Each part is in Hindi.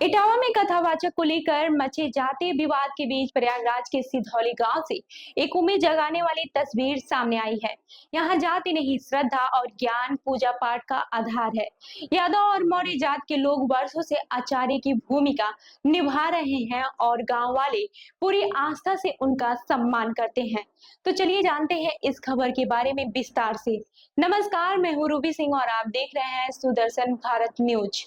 इटावा में कथावाचक को लेकर मचे जातीय विवाद के बीच प्रयागराज के सिधौली गांव से एक उम्मीद जगाने वाली तस्वीर सामने आई है। यहाँ जाति नहीं, श्रद्धा और ज्ञान पूजा पाठ का आधार है। यादव और मौर्य जात के लोग वर्षों से आचार्य की भूमिका निभा रहे हैं और गांव वाले पूरी आस्था से उनका सम्मान करते हैं। तो चलिए जानते हैं इस खबर के बारे में विस्तार से। नमस्कार, मैं हूँ रूबी सिंह और आप देख रहे हैं सुदर्शन भारत न्यूज।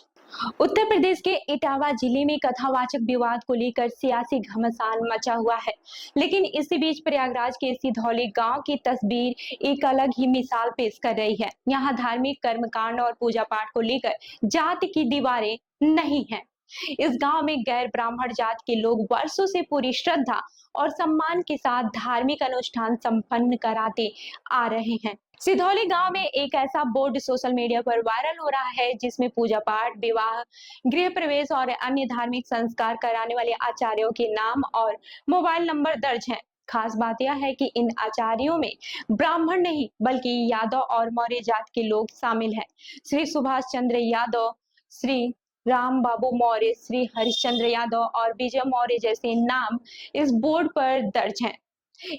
उत्तर प्रदेश के इटावा जिले में कथावाचक विवाद को लेकर सियासी घमासान मचा हुआ है, लेकिन इसी बीच प्रयागराज के सिधौली गांव की तस्वीर एक अलग ही मिसाल पेश कर रही है। यहाँ धार्मिक कर्मकांड और पूजा पाठ को लेकर जाति की दीवारें नहीं है। इस गांव में गैर ब्राह्मण जात के लोग वर्षों से पूरी श्रद्धा और सम्मान के साथ धार्मिक अनुष्ठान संपन्न कराते आ रहे हैं। सिधौली गांव में एक ऐसा बोर्ड सोशल मीडिया पर वायरल हो रहा है जिसमें पूजा पाठ, विवाह, गृह प्रवेश और अन्य धार्मिक संस्कार कराने वाले आचार्यों के नाम और मोबाइल नंबर दर्ज हैं। खास बात यह है कि इन आचार्यों में ब्राह्मण नहीं बल्कि यादव और मौर्य जात के लोग शामिल हैं। श्री सुभाष चंद्र यादव, श्री राम बाबू मौर्य, श्री हरिश्चंद्र यादव और विजय मौर्य जैसे नाम इस बोर्ड पर दर्ज हैं।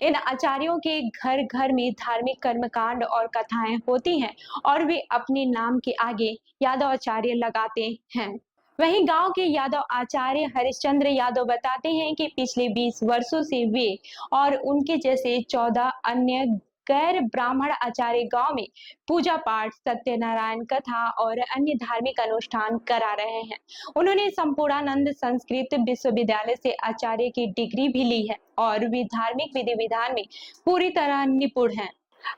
इन आचार्यों के घर घर में धार्मिक कर्मकांड और कथाएं होती हैं और वे अपने नाम के आगे यादव आचार्य लगाते हैं। वहीं गांव के यादव आचार्य हरिश्चंद्र यादव बताते हैं कि पिछले 20 वर्षों से वे और उनके जैसे 14 अन्य गैर ब्राह्मण आचार्य गांव में पूजा पाठ, सत्यनारायण कथा और अन्य धार्मिक अनुष्ठान करा रहे हैं। उन्होंने संपूर्णानंद संस्कृत विश्वविद्यालय से आचार्य की डिग्री भी ली है और वे धार्मिक विधि विधान में पूरी तरह निपुण हैं।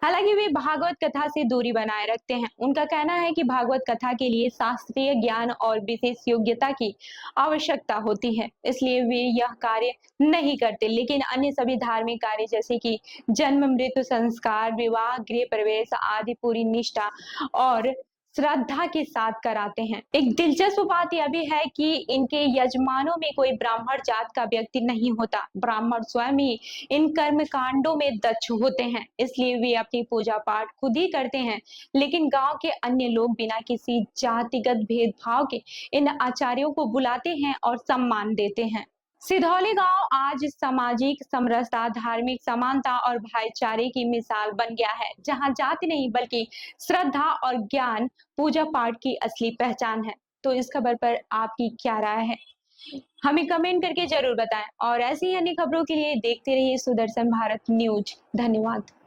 हालांकि वे भागवत कथा से दूरी बनाए रखते हैं। उनका कहना है कि भागवत कथा के लिए शास्त्रीय ज्ञान और विशेष योग्यता की आवश्यकता होती है, इसलिए वे यह कार्य नहीं करते, लेकिन अन्य सभी धार्मिक कार्य जैसे कि जन्म, मृत्यु, संस्कार, विवाह, गृह प्रवेश आदि पूरी निष्ठा और श्रद्धा के साथ कराते हैं। एक दिलचस्प बात यह भी है कि इनके यजमानों में कोई ब्राह्मण जात का व्यक्ति नहीं होता। ब्राह्मण स्वयं ही इन कर्म कांडों में दक्ष होते हैं, इसलिए वे अपनी पूजा पाठ खुद ही करते हैं। लेकिन गांव के अन्य लोग बिना किसी जातिगत भेदभाव के इन आचार्यों को बुलाते हैं और सम्मान देते हैं। सिधौली गांव आज सामाजिक समरसता, धार्मिक समानता और भाईचारे की मिसाल बन गया है, जहां जाति नहीं बल्कि श्रद्धा और ज्ञान पूजा पाठ की असली पहचान है। तो इस खबर पर आपकी क्या राय है, हमें कमेंट करके जरूर बताएं और ऐसी ही अन्य खबरों के लिए देखते रहिए सुदर्शन भारत न्यूज। धन्यवाद।